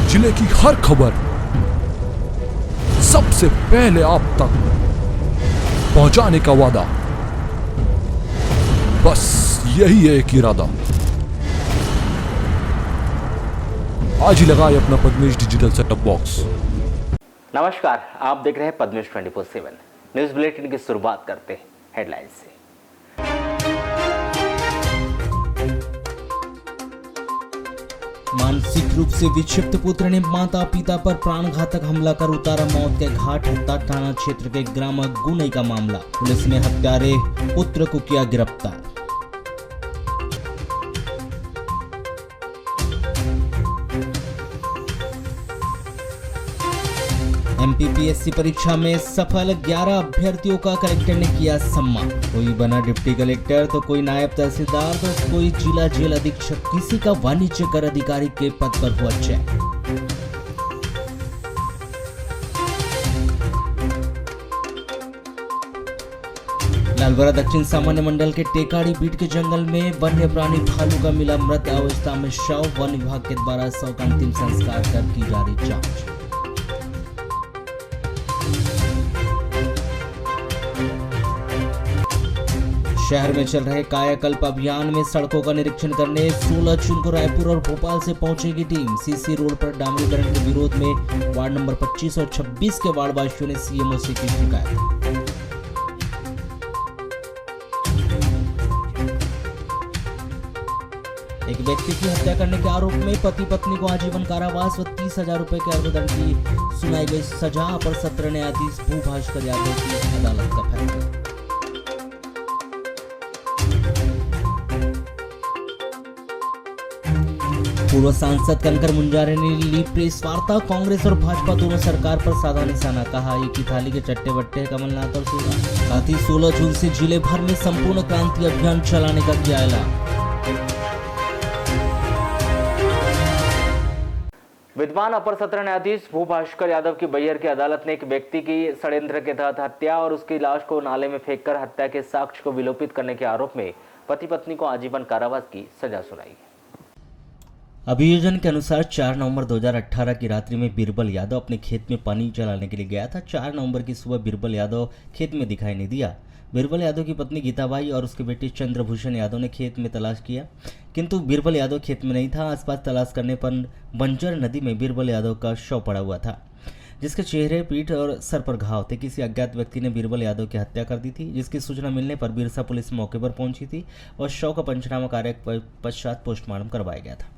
जिले की हर खबर सबसे पहले आप तक पहुंचाने का वादा, बस यही है एक इरादा। आज ही लगाए अपना पद्मेश डिजिटल सेटअप बॉक्स। नमस्कार, आप देख रहे हैं पद्मेश 24/7 न्यूज बुलेटिन की शुरुआत करते हैं हेडलाइन से। मानसिक रूप से विक्षिप्त पुत्र ने माता पिता पर प्राणघातक हमला कर उतारा मौत के घाट। हत्या थाना क्षेत्र के ग्राम गुनई का मामला। पुलिस ने हत्यारे पुत्र को किया गिरफ्तार। एमपीपीएससी परीक्षा में सफल 11 अभ्यर्थियों का कलेक्टर ने किया सम्मान। कोई बना डिप्टी कलेक्टर तो कोई नायब तहसीलदार तो कोई जिला जेल अधीक्षक, किसी का वाणिज्य कर अधिकारी के पद पर हुआ चयन। लालबरा दक्षिण सामान्य मंडल के टेकाड़ी बीट के जंगल में वन्य प्राणी भालू का मिला मृत अवस्था में शव। वन विभाग के द्वारा शव का अंतिम संस्कार कर की जा रही जांच। शहर में चल रहे कायाकल्प अभियान में सड़कों का निरीक्षण करने 16 जून को रायपुर और भोपाल से पहुंचेगी टीम। सीसी रोड पर डामरीकरण के विरोध में वार्ड नंबर 25 और 26 के वार्ड वासियों ने सीएमओ से की शिकायत। एक व्यक्ति की हत्या करने के आरोप में पति पत्नी को आजीवन कारावास व 30,000 रुपए के अर्थदंड की सुनाई गई सजा। अपर सत्र न्यायाधीश भूभास्कर यादव की अदालत का फैसला। पूर्व सांसद कनकर मुंजारे ने ली प्रेस वार्ता। कांग्रेस और भाजपा दोनों सरकार पर साधा निशाना। कहा एक ही थाली के चट्टे बट्टे कमलनाथ और सूरा। साथ ही 16 जून से जिले भर में संपूर्ण क्रांति अभियान चलाने का किया ऐलान। विद्वान अपर सत्र न्यायाधीश भूभास्कर यादव की बैहर की अदालत ने एक व्यक्ति की षड्यंत्र के तहत हत्या और उसकी लाश को नाले में फेंककर हत्या के साक्ष्य को विलोपित करने के आरोप में पति पत्नी को आजीवन कारावास की सजा सुनाई। अभियोजन के अनुसार 4 नवंबर 2018 की रात्रि में बीरबल यादव अपने खेत में पानी चलाने के लिए गया था। 4 नवंबर की सुबह बीरबल यादव खेत में दिखाई नहीं दिया। बीरबल यादव की पत्नी गीताबाई और उसके बेटे चंद्रभूषण यादव ने खेत में तलाश किया, किंतु बीरबल यादव खेत में नहीं था। आसपास तलाश करने पर बंजर नदी में बीरबल यादव का शव पड़ा हुआ था, जिसके चेहरे, पीठ और सर पर घाव थे। किसी अज्ञात व्यक्ति ने बीरबल यादव की हत्या कर दी थी, जिसकी सूचना मिलने पर बिरसा पुलिस मौके पर पहुंची थी और शव का पंचनामा कार्य पश्चात पोस्टमार्टम करवाया गया था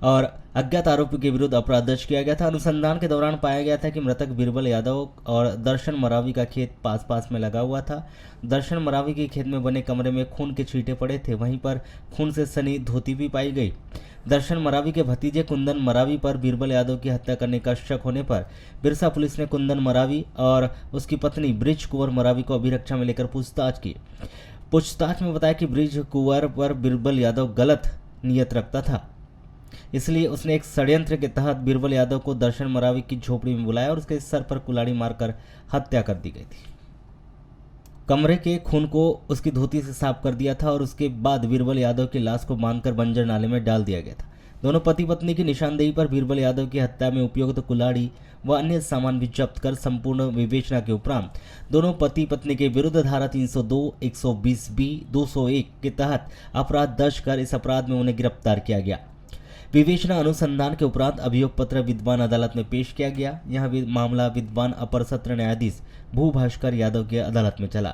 और अज्ञात आरोपी के विरुद्ध अपराध दर्ज किया गया था। अनुसंधान के दौरान पाया गया था कि मृतक बीरबल यादव और दर्शन मरावी का खेत पास में लगा हुआ था। दर्शन मरावी के खेत में बने कमरे में खून के छींटे पड़े थे। वहीं पर खून से सनी धोती भी पाई गई। दर्शन मरावी के भतीजे कुंदन मरावी पर बीरबल यादव की हत्या करने का शक होने पर बिरसा पुलिस ने कुंदन मरावी और उसकी पत्नी ब्रिज कुंवर मरावी को अभिरक्षा में लेकर पूछताछ की। पूछताछ में बताया कि ब्रिज कुंवर पर बीरबल यादव गलत नियत रखता था, इसलिए उसने एक षड्यंत्र के तहत बीरबल यादव को दर्शन मरावी की झोपड़ी में बुलाया और उसके सर पर कुल्हाड़ी मारकर हत्या कर दी गई थी। कमरे के खून को उसकी धोती से साफ कर दिया था और उसके बाद बीरबल यादव की लाश को बांधकर बंजर नाले में डाल दिया गया था। दोनों पति पत्नी की निशानदेही पर बीरबल यादव की हत्या में उपयुक्त कुल्हाड़ी व अन्य सामान भी जब्त कर संपूर्ण विवेचना के उपरांत दोनों पति पत्नी के विरुद्ध धारा 302, 120B, 201 के तहत अपराध दर्ज कर इस अपराध में उन्हें गिरफ्तार किया गया। विवेचना अनुसंधान के उपरांत अभियोग पत्र विद्वान अदालत में पेश किया गया। यह मामला विद्वान अपर सत्र न्यायाधीश भूभास्कर यादव की अदालत में चला।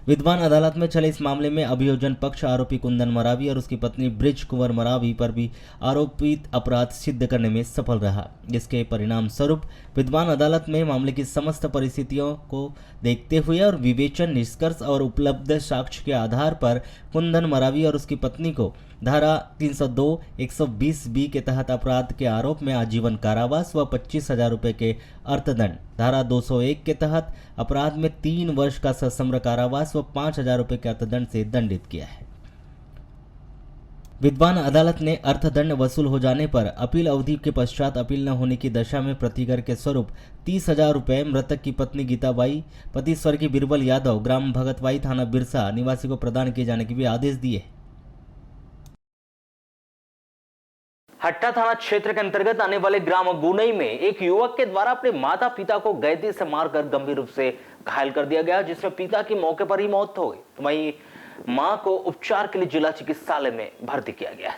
विद्वान अदालत में चले इस मामले में अभियोजन पक्ष आरोपी कुंदन मरावी और उसकी पत्नी ब्रिज कुंवर मरावी पर भी आरोपित अपराध सिद्ध करने में सफल रहा, जिसके परिणाम स्वरूप विद्वान अदालत में मामले की समस्त परिस्थितियों को देखते हुए और विवेचन निष्कर्ष और उपलब्ध साक्ष्य के आधार पर कुंदन मरावी और उसकी पत्नी को धारा 302, 120B के तहत अपराध के आरोप में आजीवन कारावास व 25,000 रुपये के अर्थदंड, धारा 201 के तहत अपराध में 3 वर्ष का सश्रम कारावास व 5,000 रुपये के अर्थदंड से दंडित किया है। विद्वान अदालत ने अर्थदंड वसूल हो जाने पर अपील अवधि के पश्चात अपील न होने की दशा में प्रतिकर के स्वरूप 30,000 रुपये मृतक की पत्नी गीताबाई, पति स्वर्गीय बीरबल यादव, ग्राम भगतवाई, थाना बिरसा निवासी को प्रदान किए जाने के भी आदेश दिए। हट्टा थाना क्षेत्र के अंतर्गत आने वाले ग्राम गुनई में एक युवक के द्वारा अपने माता पिता को गैदी से मारकर गंभीर रूप से घायल कर दिया गया, जिसमें पिता की मौके पर ही मौत हो गई। वहीं मां को उपचार के लिए जिला चिकित्सालय में भर्ती किया गया,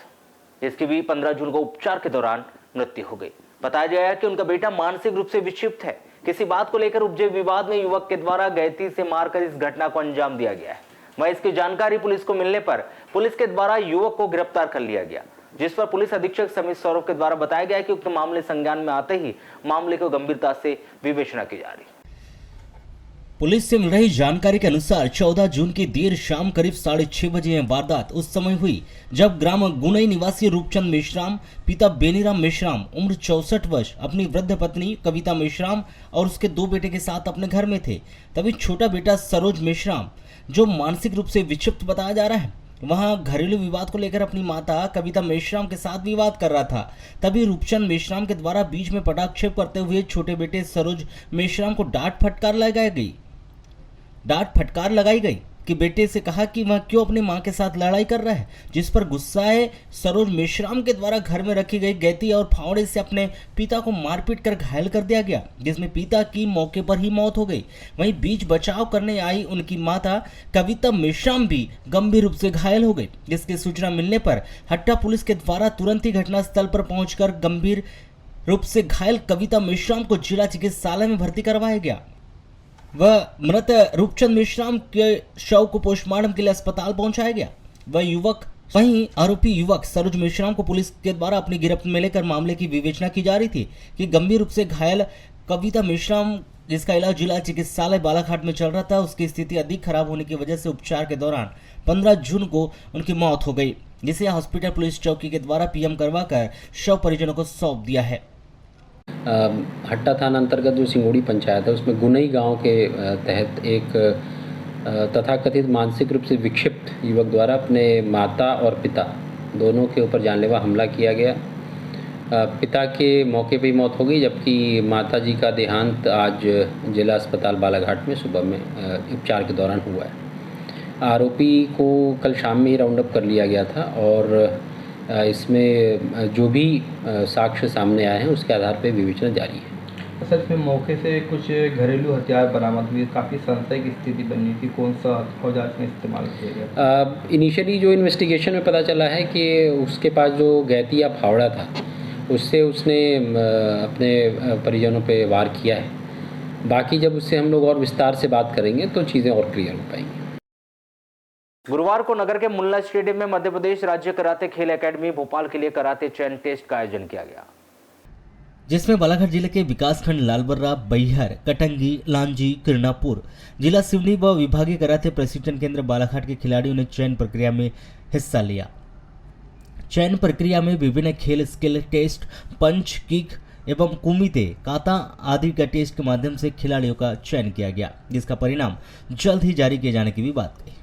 जिसकी भी 15 जून को उपचार के दौरान मृत्यु हो गई। बताया गया कि उनका बेटा मानसिक रूप से विक्षिप्त है। किसी बात को लेकर उपजे विवाद में युवक के द्वारा गैती से मारकर इस घटना को अंजाम दिया गया है। वहीं इसकी जानकारी पुलिस को मिलने पर पुलिस के द्वारा युवक को गिरफ्तार कर लिया गया, जिस पर पुलिस अधीक्षक समीर सौरभ के द्वारा बताया गया कि उक्त मामले संज्ञान में आते ही मामले को गंभीरता से विवेचना की जा रही है। पुलिस से मिल रही जानकारी के अनुसार 14 जून की देर शाम करीब 6:30 बजे यह वारदात उस समय हुई जब ग्राम गुनई निवासी रूपचंद मेश्राम, पिता बेनीराम मेश्राम, उम्र 64 वर्ष, अपनी वृद्ध पत्नी कविता मेश्राम और उसके 2 बेटे के साथ अपने घर में थे। तभी छोटा बेटा सरोज मेश्राम, जो मानसिक रूप से विक्षिप्त बताया जा रहा है, वहां घरेलू विवाद को लेकर अपनी माता कविता मेश्राम के साथ विवाद कर रहा था। तभी रूपचंद मेश्राम के द्वारा बीच में पटाक्षेप करते हुए छोटे बेटे सरोज मेश्राम को डांट फटकार लगाई गई कि बेटे से कहा कि वह क्यों अपनी मां के साथ लड़ाई कर रहा है, जिस पर गुस्साए सरोज मेश्राम के द्वारा घर में रखी गई गैती और फावड़े से अपने पिता को मारपीट कर घायल कर दिया गया, जिसमें पिता की मौके पर ही मौत हो गई। वहीं बीच बचाव करने आई उनकी माता कविता मेश्राम भी गंभीर रूप से घायल हो गई, जिसकी सूचना मिलने पर हट्टा पुलिस के द्वारा तुरंत ही घटनास्थल पर पहुंचकर गंभीर रूप से घायल कविता मेश्राम को जिला चिकित्सालय में भर्ती करवाया गया। वह मृत रूपचंद मेश्राम के शव को पोस्टमार्टम के लिए अस्पताल पहुंचाया गया। वहीं आरोपी युवक सरोज मेश्राम को पुलिस के द्वारा अपनी गिरफ्त में लेकर मामले की विवेचना की जा रही थी कि गंभीर रूप से घायल कविता मेश्राम, जिसका इलाज जिला चिकित्सालय बालाघाट में चल रहा था, उसकी स्थिति अधिक खराब होने की वजह से उपचार के दौरान 15 जून को उनकी मौत हो गई, जिसे हॉस्पिटल पुलिस चौकी के द्वारा पीएम करवाकर शव परिजनों को सौंप दिया है। हट्टा थाना अंतर्गत जो सिंगोड़ी पंचायत है उसमें गुनई गांव के तहत एक तथाकथित मानसिक रूप से विक्षिप्त युवक द्वारा अपने माता और पिता दोनों के ऊपर जानलेवा हमला किया गया। पिता के मौके पर ही मौत हो गई, जबकि माता जी का देहांत आज जिला अस्पताल बालाघाट में सुबह में उपचार के दौरान हुआ है। आरोपी को कल शाम में ही राउंड अप कर लिया गया था और इसमें जो भी साक्ष्य सामने आए हैं उसके आधार पर विवेचना जारी है। सर, इसमें मौके से कुछ घरेलू हथियार बरामद हुए, काफ़ी संशय की स्थिति बनी थी, कौन सा औजार में इस्तेमाल किया गया? इनिशियली जो इन्वेस्टिगेशन में पता चला है कि उसके पास जो गैती या फावड़ा था उससे उसने अपने परिजनों पे वार किया है। बाकी जब उससे हम लोग और विस्तार से बात करेंगे तो चीज़ें और क्लियर हो पाएंगी। गुरुवार को नगर के मुल्ला स्टेडियम में मध्य प्रदेश राज्य कराटे खेल एकेडमी भोपाल के लिए कराटे चयन टेस्ट का आयोजन किया गया, जिसमें बालाघाट जिले के विकासखंड लालबर्रा, बैहर, कटंगी, लांजी, किरणापुर, जिला सिवनी व विभागीय कराटे प्रशिक्षण केंद्र बालाघाट के खिलाड़ियों ने चयन प्रक्रिया में हिस्सा लिया। चयन प्रक्रिया में विभिन्न खेल स्किल टेस्ट, पंच, किक एवं कुमिते, काता आदि का टेस्ट के माध्यम से खिलाड़ियों का चयन किया गया, जिसका परिणाम जल्द ही जारी किए जाने की भी बात कही।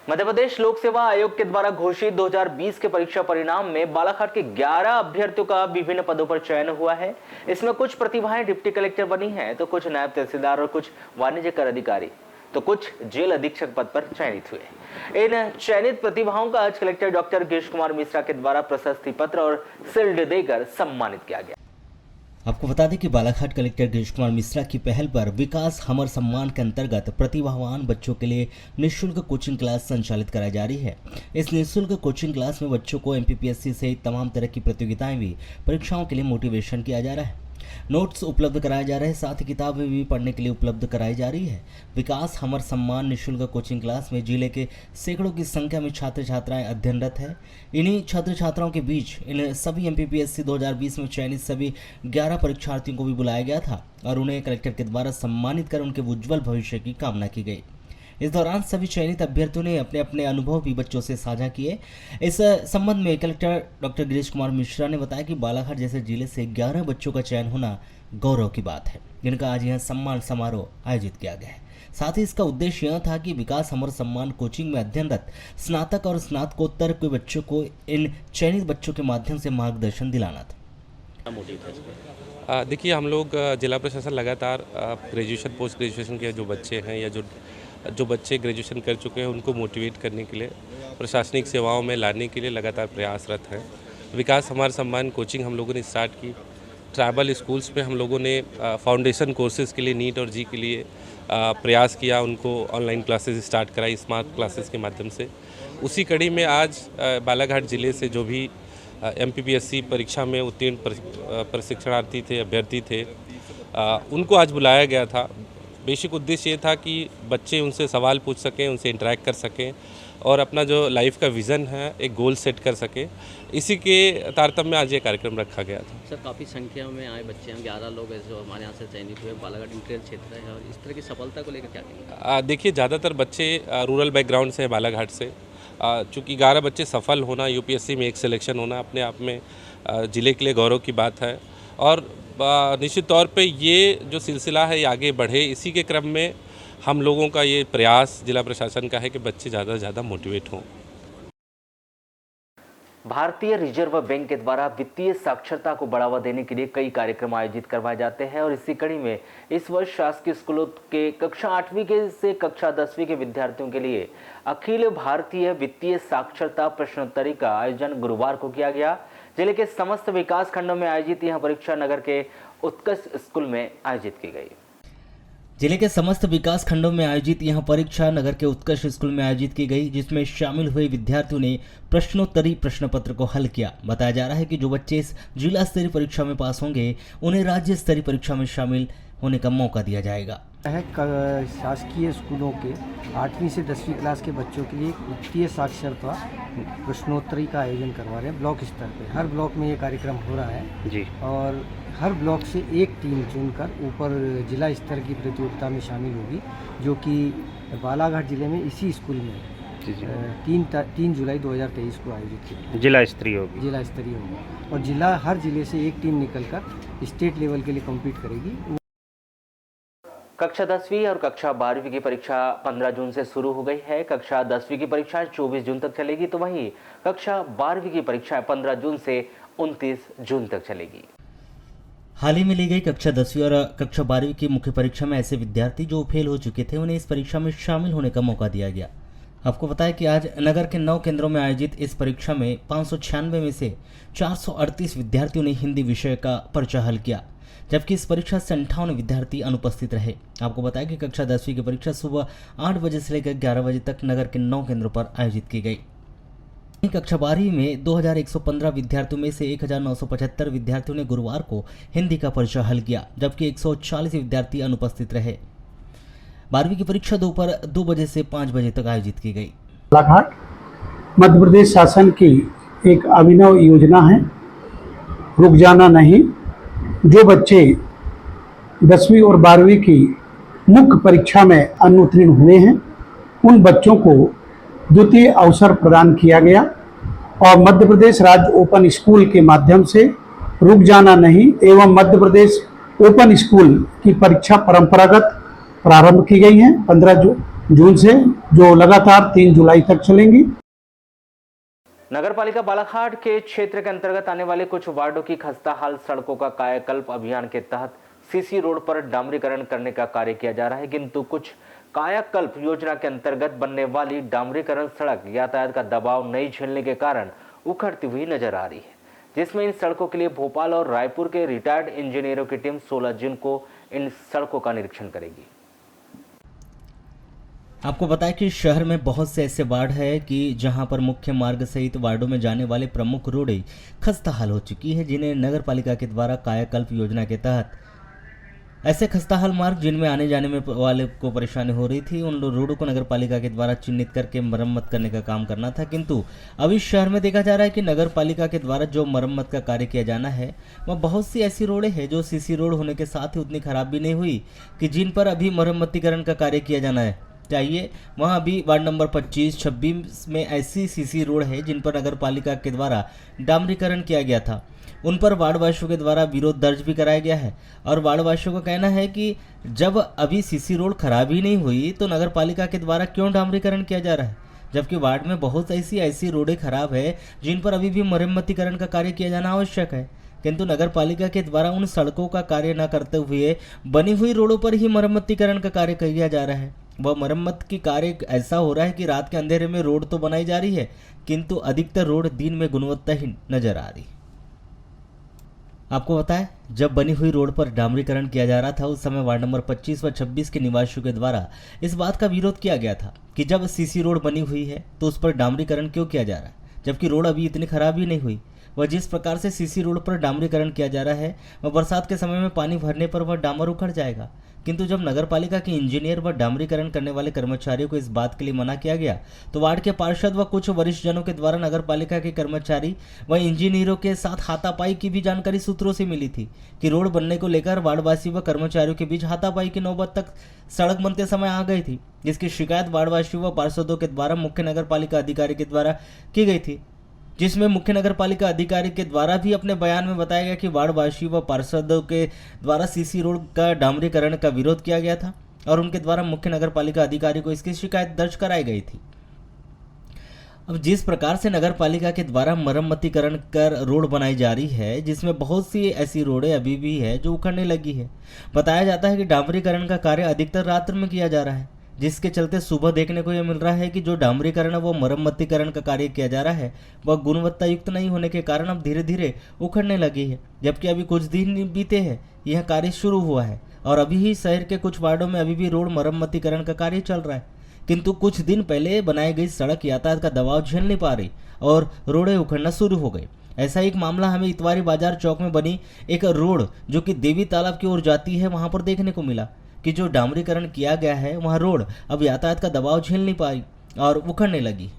मध्य प्रदेश लोक सेवा आयोग के द्वारा घोषित 2020 के परीक्षा परिणाम में बालाघाट के 11 अभ्यर्थियों का विभिन्न पदों पर चयन हुआ है। इसमें कुछ प्रतिभाएं डिप्टी कलेक्टर बनी हैं, तो कुछ नायब तहसीलदार और कुछ वाणिज्य कर अधिकारी, तो कुछ जेल अधीक्षक पद पर चयनित हुए। इन चयनित प्रतिभाओं का आज कलेक्टर डॉक्टर गिरीश कुमार मिश्रा के द्वारा प्रशस्ति पत्र और शील्ड देकर सम्मानित किया गया। आपको बता दें कि बालाघाट कलेक्टर गिरीश कुमार मिश्रा की पहल पर विकास हमर सम्मान के अंतर्गत प्रतिभावान बच्चों के लिए निःशुल्क कोचिंग क्लास संचालित कराई जा रही है। इस निःशुल्क कोचिंग क्लास में बच्चों को MPPSC सहित तमाम तरह की प्रतियोगिताएं भी परीक्षाओं के लिए मोटिवेशन किया जा रहा है। नोट्स उपलब्ध कराए जा रहे हैं, साथ ही किताबें भी पढ़ने के लिए उपलब्ध कराई जा रही है। विकास हमर सम्मान निःशुल्क कोचिंग क्लास में जिले के सैकड़ों की संख्या में छात्र छात्राएं अध्ययनरत है। इन्हीं छात्र छात्राओं के बीच इन सभी MPPSC 2020 में चयनित सभी 11 परीक्षार्थियों को भी बुलाया गया था और उन्हें कलेक्टर के द्वारा सम्मानित कर उनके उज्ज्वल भविष्य की कामना की गई। इस दौरान सभी चयनित अभ्यर्थियों ने अपने अपने अनुभव भी बच्चों से साझा किए। इस संबंध में कलेक्टर डॉक्टर गिरीश कुमार मिश्रा ने बताया कि बालाघाट जैसे जिले से 11 बच्चों का चयन होना गौरव की बात है, जिनका आज यह सम्मान समारोह आयोजित किया गया है। साथ ही इसका उद्देश्य यह था कि विकास अमर सम्मान कोचिंग में अध्ययनरत स्नातक और स्नातकोत्तर के बच्चों को इन चयनित बच्चों के माध्यम से मार्गदर्शन दिलाना था। देखिए, हम लोग जिला प्रशासन लगातार ग्रेजुएशन पोस्ट ग्रेजुएशन के जो बच्चे हैं या जो बच्चे ग्रेजुएशन कर चुके हैं उनको मोटिवेट करने के लिए, प्रशासनिक सेवाओं में लाने के लिए लगातार प्रयासरत हैं। विकास हमार सम्मान कोचिंग हम लोगों ने स्टार्ट की। ट्राइबल स्कूल्स में हम लोगों ने फाउंडेशन कोर्सेज़ के लिए नीट और जी के लिए प्रयास किया, उनको ऑनलाइन क्लासेस स्टार्ट कराई स्मार्ट क्लासेस के माध्यम से। उसी कड़ी में आज बालाघाट ज़िले से जो भी MPPSC परीक्षा में उत्तीर्ण प्रशिक्षणार्थी थे, अभ्यर्थी थे, उनको आज बुलाया गया था। बेसिक उद्देश्य ये था कि बच्चे उनसे सवाल पूछ सकें, उनसे इंटरेक्ट कर सकें और अपना जो लाइफ का विज़न है, एक गोल सेट कर सकें। इसी के तारतम्य में आज ये कार्यक्रम रखा गया था। सर, काफ़ी संख्या में आए बच्चे हैं, 11 लोग ऐसे जो हमारे यहाँ से चयनित हुए। बालाघाट इंटीरियर क्षेत्र है और इस तरह की सफलता को लेकर क्या कहेंगे? देखिए, ज़्यादातर बच्चे रूरल बैकग्राउंड से हैं बालाघाट से। चूँकि 11 बच्चे सफल होना, UPSC में एक सिलेक्शन होना अपने आप में ज़िले के लिए गौरव की बात है और निश्चित तौर पे ये जो सिलसिला है ये आगे बढ़े। इसी के क्रम में हम लोगों का ये प्रयास जिला प्रशासन का है कि बच्चे ज़्यादा से ज़्यादा मोटिवेट हों। भारतीय रिजर्व बैंक के द्वारा वित्तीय साक्षरता को बढ़ावा देने के लिए कई कार्यक्रम आयोजित करवाए जाते हैं और इसी कड़ी में इस वर्ष शासकीय स्कूलों के कक्षा 8वीं से कक्षा 10वीं के विद्यार्थियों के लिए अखिल भारतीय वित्तीय साक्षरता प्रश्नोत्तरी का आयोजन गुरुवार को किया गया। जिले के समस्त विकास खंडों में आयोजित यह परीक्षा नगर के उत्कृष्ट स्कूल में आयोजित की गई। जिले के समस्त विकास खंडों में आयोजित यह परीक्षा नगर के उत्कर्ष स्कूल में आयोजित की गई, जिसमें शामिल हुए विद्यार्थियों ने प्रश्नोत्तरी प्रश्न पत्र को हल किया। बताया जा रहा है कि जो बच्चे इस जिला स्तरीय परीक्षा में पास होंगे उन्हें राज्य स्तरीय परीक्षा में शामिल होने का मौका दिया जाएगा। शासकीय स्कूलों के 8वीं से 10वीं क्लास के बच्चों के लिए वित्तीय साक्षरता प्रश्नोत्तरी का आयोजन करवा रहे हैं ब्लॉक स्तर पे। हर ब्लॉक में ये कार्यक्रम हो रहा है जी और हर ब्लॉक से एक टीम चुनकर ऊपर जिला स्तर की प्रतियोगिता में शामिल होगी, जो कि बालाघाट जिले में इसी स्कूल में 3 जुलाई 2023 को आयोजित की जिला स्तरीय होगी और हर जिले से एक टीम निकलकर स्टेट लेवल के लिए कम्पीट करेगी। कक्षा 10वीं और कक्षा 12वीं की परीक्षा 15 जून से शुरू हो गई है। कक्षा 10वीं की परीक्षा 24 जून तक चलेगी, तो वहीं कक्षा 12वीं की परीक्षा 15 जून से 29 जून तक चलेगी। हाल ही में ली गई कक्षा 10वीं और कक्षा 12वीं की मुख्य परीक्षा में ऐसे विद्यार्थी जो फेल हो चुके थे उन्हें इस परीक्षा में शामिल होने का मौका दिया गया। आपको बताया कि आज नगर के 9 केंद्रों में आयोजित इस परीक्षा में 596 में से 438 विद्यार्थियों ने हिंदी विषय का पर्चा हल किया, जबकि इस परीक्षा से 58 विद्यार्थी अनुपस्थित रहे। आपको बताया कि कक्षा 10वीं की परीक्षा सुबह 8 बजे से लेकर 11 बजे तक नगर के 9 केंद्रों पर आयोजित की गई। कक्षा 12वीं में 2115 विद्यार्थियों में से 1975 विद्यार्थियों ने गुरुवार को हिंदी का पर्चा हल किया, जबकि 140 विद्यार्थी अनुपस्थित रहे। 12वीं की परीक्षा दोपहर 2 बजे से 5 बजे तक आयोजित की गई। बालाघाट मध्य प्रदेश शासन की एक अभिनव योजना है रुक जाना नहीं। जो बच्चे 10वीं और 12वीं की मुख्य परीक्षा में अनुत्तीर्ण हुए हैं उन बच्चों को द्वितीय अवसर प्रदान किया गया और मध्य प्रदेश राज्य ओपन स्कूल के माध्यम से रुक जाना नहीं एवं मध्य प्रदेश ओपन स्कूल की परीक्षा परंपरागत प्रारंभ की गई है 15 जून से, जो लगातार 3 जुलाई तक चलेंगी। नगरपालिका बालाघाट के क्षेत्र के अंतर्गत आने वाले कुछ वार्डों की खस्ताहाल सड़कों का कायाकल्प अभियान के तहत सीसी रोड पर डामरीकरण करने का कार्य किया जा रहा है, किंतु कुछ कायाकल्प योजना के अंतर्गत बनने वाली डामरीकरण सड़क यातायात का दबाव नहीं झेलने के कारण उखड़ती हुई नजर आ रही है, जिसमें इन सड़कों के लिए भोपाल और रायपुर के रिटायर्ड इंजीनियरों की टीम 16 जून को इन सड़कों का निरीक्षण करेगी। आपको बताएं कि शहर में बहुत से ऐसे वार्ड है कि जहां पर मुख्य मार्ग सहित वार्डों में जाने वाले प्रमुख रोडें खस्ताहाल हो चुकी है, जिन्हें नगर पालिका के द्वारा कायाकल्प योजना के तहत ऐसे खस्ताहाल मार्ग जिनमें आने जाने में वाले को परेशानी हो रही थी, उन रोडों को नगर पालिका के द्वारा चिन्हित करके मरम्मत करने का काम करना था। किंतु अब इस शहर में देखा जा रहा है कि नगर पालिका के द्वारा जो मरम्मत का कार्य किया जाना है वह बहुत सी ऐसी रोडें हैं जो सीसी रोड होने के साथ ही उतनी खराब भी नहीं हुई कि जिन पर अभी मरम्मतीकरण का कार्य किया जाना है। चाहिए, वहाँ अभी वार्ड नंबर 25, 26 में ऐसी सीसी रोड है जिन पर नगर पालिका के द्वारा डामरीकरण किया गया था। उन पर वार्डवासियों के द्वारा विरोध दर्ज भी कराया गया है और वार्डवासियों का कहना है कि जब अभी सीसी रोड खराब ही नहीं हुई तो नगर पालिका के द्वारा क्यों डामरीकरण किया जा रहा है, जबकि वार्ड में बहुत ऐसी रोडें खराब है जिन पर अभी भी मरम्मतीकरण का कार्य किया जाना आवश्यक है, किंतु नगर पालिका के द्वारा उन सड़कों का कार्य न करते हुए बनी हुई रोडों पर ही मरम्मतीकरण का कार्य किया जा रहा है। वह मरम्मत की कार्य ऐसा हो रहा है कि रात के अंधेरे में रोड तो बनाई जा रही है किंतु अधिकतर रोड दिन में गुणवत्ताहीन नजर आ रही। आपको बताएं, जब बनी हुई रोड पर डामरीकरण किया जा रहा था उस समय वार्ड नंबर 25 व 26 के निवासियों के द्वारा इस बात का विरोध किया गया था कि जब सीसी रोड बनी हुई है तो उस पर डामरीकरण क्यों किया जा रहा है, जबकि रोड अभी इतनी खराब ही नहीं हुई। वह जिस प्रकार से सीसी रोड पर डामरीकरण किया जा रहा है वह बरसात के समय में पानी भरने पर वह डामर उखड़ जाएगा, किंतु जब नगर पालिका के इंजीनियर व डामरीकरण करने वाले कर्मचारियों को इस बात के लिए मना किया गया तो वार्ड के पार्षद व कुछ वरिष्ठ जनों के द्वारा नगर पालिका के कर्मचारी व इंजीनियरों के साथ हाथापाई की भी जानकारी सूत्रों से मिली थी कि रोड बनने को लेकर वार्डवासी व कर्मचारियों के बीच हाथापाई की नौबत तक सड़क बनते समय आ गई थी, जिसकी शिकायत वार्डवासियों व पार्षदों के द्वारा मुख्य नगर पालिका अधिकारी के द्वारा की गई थी, जिसमें मुख्य नगर पालिका अधिकारी के द्वारा भी अपने बयान में बताया गया कि वार्डवासी व पार्षदों के द्वारा सीसी रोड का डामरीकरण का विरोध किया गया था और उनके द्वारा मुख्य नगर पालिका अधिकारी को इसकी शिकायत दर्ज कराई गई थी। अब जिस प्रकार से नगर पालिका के द्वारा मरम्मतीकरण कर रोड बनाई जा रही है जिसमें बहुत सी ऐसी रोडें अभी भी है जो उखड़ने लगी है। बताया जाता है कि डामरीकरण का कार्य अधिकतर रात्र में किया जा रहा है, जिसके चलते सुबह देखने को यह मिल रहा है कि जो डामरीकरण व मरम्मतीकरण का कार्य किया जा रहा है वह गुणवत्ता युक्त नहीं होने के कारण अब धीरे धीरे उखड़ने लगी है, जबकि अभी कुछ दिन बीते हैं यह कार्य शुरू हुआ है और अभी ही शहर के कुछ वार्डों में अभी भी रोड मरम्मतीकरण का कार्य चल रहा है, किंतु कुछ दिन पहले बनाई गई सड़क यातायात का दबाव झेल नहीं पा रही और रोडें उखड़ना शुरू हो गई। ऐसा एक मामला हमें इतवारी बाजार चौक में बनी एक रोड जो कि देवी तालाब की ओर जाती है वहां पर देखने को मिला कि जो डामरीकरण किया गया है वह रोड अब यातायात का दबाव झेल नहीं पाई और उखड़ने लगी।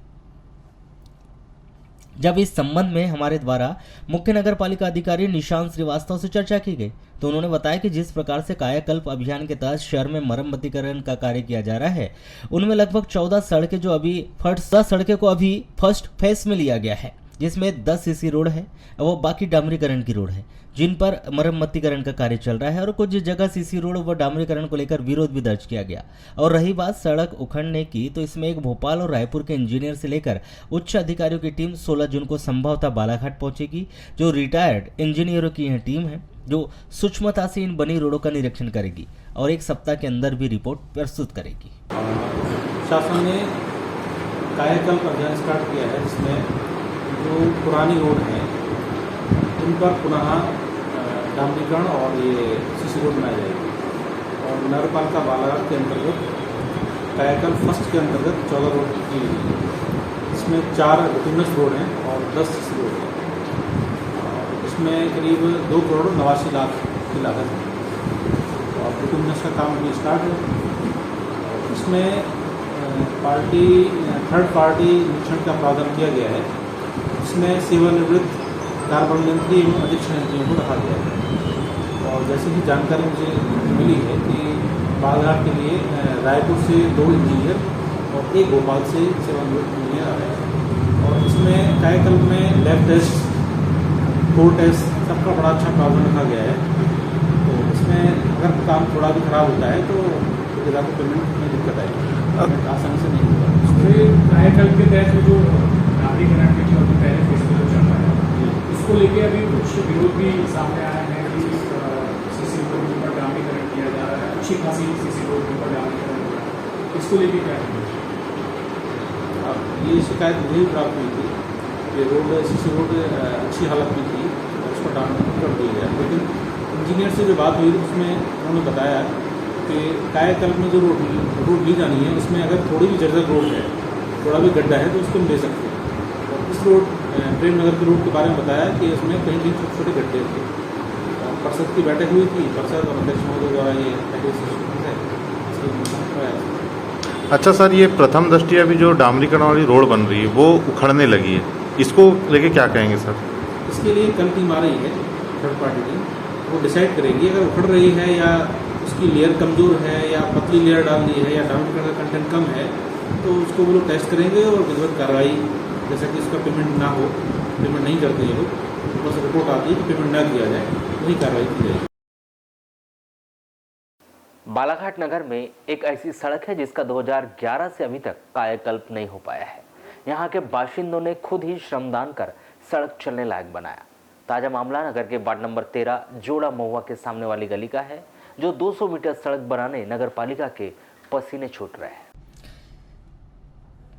जब इस संबंध में हमारे द्वारा मुख्य नगर पालिका अधिकारी निशांत श्रीवास्तव से चर्चा की गई तो उन्होंने बताया कि जिस प्रकार से कायाकल्प अभियान के तहत शहर में मरम्मतीकरण का कार्य किया जा रहा है उनमें लगभग 14 सड़कें जो अभी 10 सड़कें को अभी फर्स्ट फेज में लिया गया है, जिसमें 10 सीसी रोड है और वो बाकी डामरीकरण की रोड है जिन पर मरम्मतीकरण का कार्य चल रहा है और कुछ जगह सीसी रोड व डामरीकरण को लेकर विरोध भी दर्ज किया गया। और रही बात सड़क उखड़ने की तो इसमें एक भोपाल और रायपुर के इंजीनियर से लेकर उच्च अधिकारियों की टीम 16 जून को संभवतः बालाघाट पहुंचेगी। जो रिटायर्ड इंजीनियरों की यह टीम है जो सूक्ष्मता से इन बनी रोडों का निरीक्षण करेगी और एक सप्ताह के अंदर भी रिपोर्ट प्रस्तुत करेगी। शासन ने कायाकल्प अभियान स्टार्ट किया है जिसमें जो पुरानी रोड है उन पर पुनः डामरीकरण और ये सीसी रोड बनाई जाएगी और नगरपालिका बालाघाट के अंतर्गत कायाकल्प फर्स्ट के अंतर्गत 14 रोड की गई है। इसमें 4 बिटुमिनस रोड हैं और 10 सीसी रोड हैं। इसमें करीब 2,89,00,000 की लागत है और बिटुमिनस का काम अभी स्टार्ट है। इसमें थर्ड पार्टी निरीक्षण का प्रावधान किया गया है। इसमें सेवानिवृत्त कार्बन यंत्री एवं अधीक्षण यंत्रियों को रखा गया है और जैसे कि जानकारी मुझे मिली है कि बालाघाट के लिए रायपुर से 2 इंजीनियर और 1 भोपाल से सेवानिवृत्त इंजीनियर आ रहे हैं और इसमें कायाकल्प में लैब टेस्ट, कोर टेस्ट सबका बड़ा अच्छा प्रावधान रखा गया है। तो इसमें अगर काम थोड़ा भी खराब होता है तो ज़्यादा पेमेंट में दिक्कत आएगी, आसानी से नहीं होगा। कायाकल्प के तहत जो डामरीकरण के जो पहले फेज में चल रहा है इसको लेके अभी कुछ विरोध भी सामने आया है कि सीसी रोड के ऊपर डामरीकरण किया जा रहा है, अच्छी खासी सीसी रोड के ऊपर डामरीकरण हो रहा है, इसको लेके क्या करेंगे? अब ये शिकायत मुझे भी प्राप्त हुई थी कि रोड सीसी रोड अच्छी हालत में थी और उसको डामरीकरण कर दिया गया, लेकिन इंजीनियर से जो बात हुई उसमें उन्होंने बताया कि कायाकल्प में जो रोड ली जानी है उसमें अगर थोड़ी भी जर्जर रोड है, थोड़ा भी गड्ढा है तो उसको हम ले सकते हैं। और इस रोड प्रेम नगर के रोड के बारे में बताया कि उसमें कहीं कहीं छोटे छोटे गड्ढे थे। परिषद की बैठक हुई थी, परिषद और अध्यक्ष महोदय द्वारा ये अच्छा सर, ये प्रथम दृष्टि अभी जो डामरीकरण वाली रोड बन रही है वो उखड़ने लगी है, इसको लेके क्या कहेंगे सर? इसके लिए कल टीम आ रही है, थर्ड पार्टी टीम, वो डिसाइड करेगी अगर उखड़ रही है या उसकी उसकी लेयर कमज़ोर है या पतली लेयर डाल दी है या डामरीकरण का कंटेंट कम है, तो उसको वो लोग टेस्ट करेंगे और विधिवत कार्रवाई, जैसा कि उसका पेमेंट ना हो, पेमेंट नहीं करते ये लोग, बस रिपोर्ट आती है कि पेमेंट ना किया जाए, वही कार्रवाई की जाएगी। बालाघाट नगर में एक ऐसी सड़क है जिसका 2011 से अभी तक कायाकल्प नहीं हो पाया है। यहाँ के बाशिंदों ने खुद ही श्रमदान कर सड़क चलने लायक बनाया। ताजा मामला नगर के वार्ड नंबर 13 जोड़ा महुआ के सामने वाली गली का है, जो 200 मीटर सड़क बनाने नगर पालिका के पसीने छूट रहे हैं।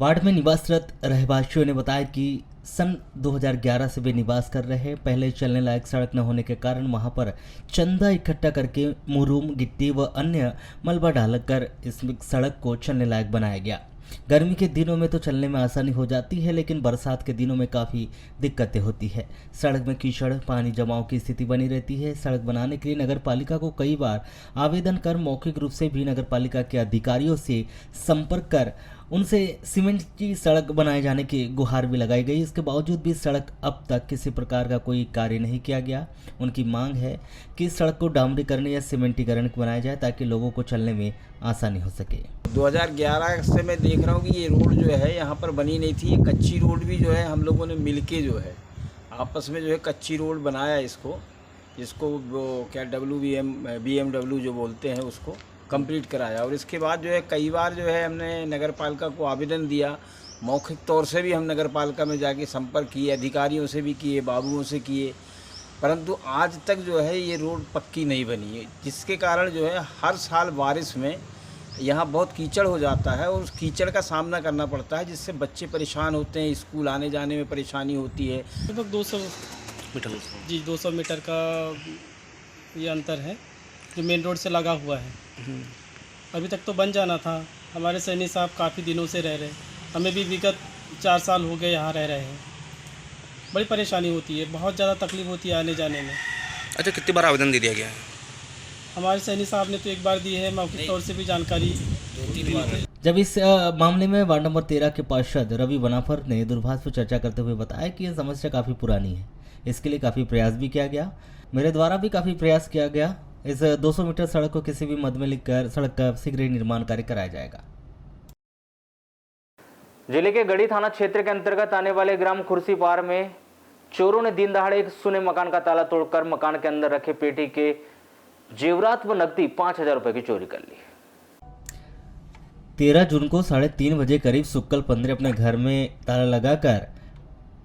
वार्ड में निवासरत रहवासियों ने बताया कि सन 2011 से वे निवास कर रहे हैं। पहले चलने लायक सड़क न होने के कारण वहां पर चंदा इकट्ठा करके मुरूम, गिट्टी व अन्य मलबा डालकर इस सड़क को चलने लायक बनाया गया। गर्मी के दिनों में तो चलने में आसानी हो जाती है, लेकिन बरसात के दिनों में काफ़ी दिक्कतें होती है। सड़क में कीचड़, पानी जमाव की स्थिति बनी रहती है। सड़क बनाने के लिए नगर पालिका को कई बार आवेदन कर मौखिक रूप से भी नगर पालिका के अधिकारियों से संपर्क कर उनसे सीमेंट की सड़क बनाए जाने की गुहार भी लगाई गई। इसके बावजूद भी सड़क अब तक किसी प्रकार का कोई कार्य नहीं किया गया। उनकी मांग है कि सड़क को डामरीकरण या सीमेंटीकरण बनाया जाए ताकि लोगों को चलने में आसानी हो सके। 2011 से मैं देख रहा हूँ कि ये रोड जो है यहाँ पर बनी नहीं थी। ये कच्ची रोड भी जो है हम लोगों ने मिलके जो है आपस में जो है कच्ची रोड बनाया इसको, जिसको वो क्या BMW जो बोलते हैं उसको कंप्लीट कराया। और इसके बाद जो है कई बार जो है हमने नगर पालिका को आवेदन दिया, मौखिक तौर से भी हम नगर पालिका में जाके संपर्क किए, अधिकारियों से भी किए, बाबुओं से किए, परंतु आज तक जो है ये रोड पक्की नहीं बनी है, जिसके कारण जो है हर साल बारिश में यहाँ बहुत कीचड़ हो जाता है और उस कीचड़ का सामना करना पड़ता है, जिससे बच्चे परेशान होते हैं, स्कूल आने जाने में परेशानी होती है। लगभग 200 मीटर जी 200 मीटर का ये अंतर है जो मेन रोड से लगा हुआ है। अभी तक तो बन जाना था। हमारे सैनी साहब काफ़ी दिनों से रह रहे हैं, हमें भी विगत 4 साल हो गए यहाँ रह रहे हैं। बड़ी परेशानी होती है, बहुत ज़्यादा तकलीफ होती है आने जाने में। अच्छा, कितनी बार आवेदन दे दिया गया है? हमारे सैनी साहब ने तो एक बार दी है, मौखिक तौर से भी जानकारी। जब इस मामले में वार्ड नंबर 13 के पार्षद रवि बनाफर ने दूरभाष पर चर्चा करते हुए बताया कि यह समस्या काफ़ी पुरानी है, इसके लिए काफ़ी प्रयास भी किया गया। मेरे द्वारा भी काफ़ी प्रयास किया गया। इस 200 मीटर सड़क को किसी भी मद में लिखकर सड़क का शीघ्र ही निर्माण कार्य कराया जाएगा। जिले के गढ़ी थाना क्षेत्र के अंतर्गत आने वाले ग्राम खुर्सीपार में चोरों ने दिन दहाड़े एक सुने मकान का ताला तोड़कर मकान के अंदर रखे पेटी के जेवरात व नकदी 5,000 रुपए की चोरी कर ली। 13 जून को 3:30 बजे करीब सुक्कल पंद्रे अपने घर में ताला लगाकर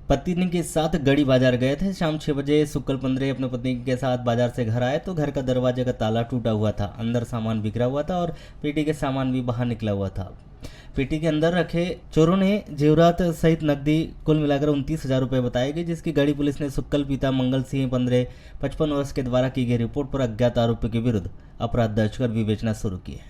पत्नी के साथ गढ़ी बाजार गए थे। शाम 6 बजे सुक्कल पंद्रे अपने पत्नी के साथ बाजार से घर आए तो घर का दरवाजे का ताला टूटा हुआ था, अंदर सामान बिखरा हुआ था और पेटी के सामान भी बाहर निकला हुआ था। पेटी के अंदर रखे चोरों ने जेवरात सहित नकदी कुल मिलाकर 29,000 रुपये बताए गए, जिसकी गढ़ी पुलिस ने सुक्कल पिता मंगल सिंह पंद्रे 55 वर्ष के द्वारा की गई रिपोर्ट पर अज्ञात आरोपियों के विरुद्ध अपराध दर्ज कर विवेचना शुरू की है।